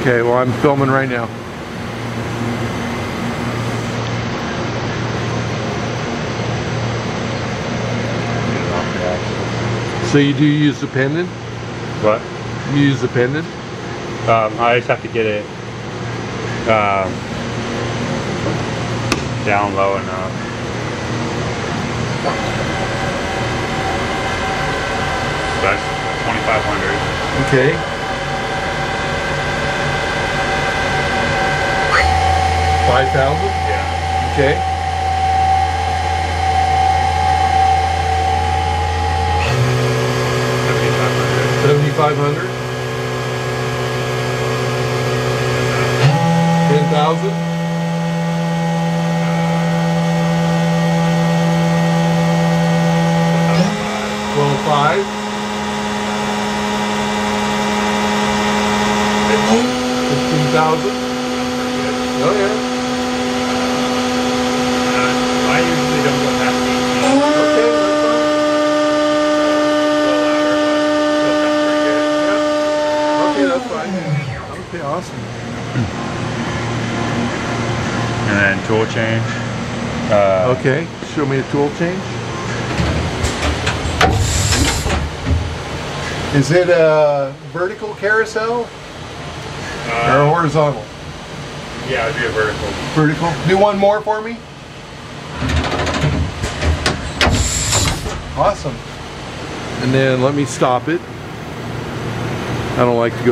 Okay, well I'm filming right now. So you do use the pendant? What? You use the pendant? I just have to get it down low enough. That's 2,500. Okay. $5,000? Yeah. Okay. $7,500. 10,000. 12,500. 15,000. Oh yeah. I usually don't go past 18. Okay, that's fine. Okay, awesome. And then tool change. Okay, show me a tool change. Is it a vertical carousel or horizontal? Yeah, it'd be a vertical. Vertical. Do one more for me. Awesome. And then let me stop it. I don't like to go